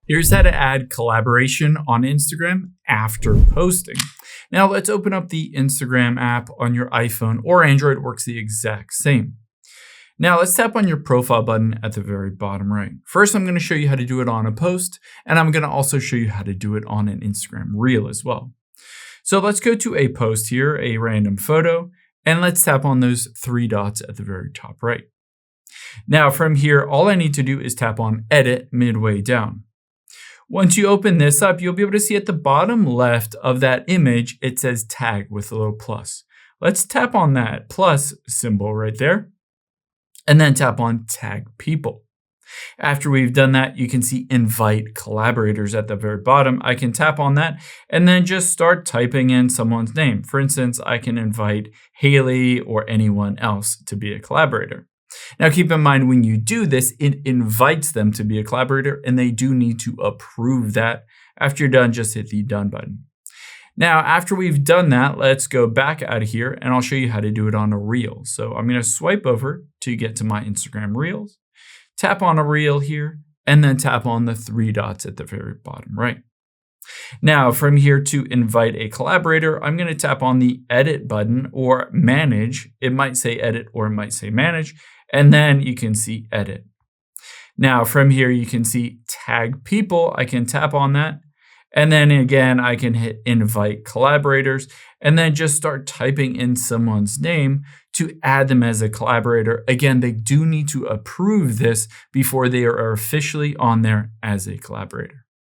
Here's how to add collaboration on Instagram after posting. Now let's open up the Instagram app on your iPhone or Android. It works the exact same. Now let's tap on your profile button at the very bottom right. First, I'm going to show you how to do it on a post, and I'm going to also show you how to do it on an Instagram reel as well. So let's go to a post here, a random photo, and let's tap on those three dots at the very top right. Now from here, all I need to do is tap on edit midway down. Once you open this up, you'll be able to see at the bottom left of that image, it says tag with a little plus. Let's tap on that plus symbol right there, and then tap on tag people. After we've done that, you can see invite collaborators at the very bottom. I can tap on that and then just start typing in someone's name. For instance, I can invite Haley or anyone else to be a collaborator. Now, keep in mind, when you do this, it invites them to be a collaborator, and they do need to approve that. After you're done, just hit the done button. Now, after we've done that, let's go back out of here, and I'll show you how to do it on a reel. So I'm going to swipe over to get to my Instagram Reels, tap on a reel here, and then tap on the three dots at the very bottom right. Now, from here to invite a collaborator, I'm going to tap on the edit button or manage. It might say edit or it might say manage. And then you can see edit. Now from here, you can see tag people. I can tap on that. And then again, I can hit invite collaborators and then just start typing in someone's name to add them as a collaborator. Again, they do need to approve this before they are officially on there as a collaborator.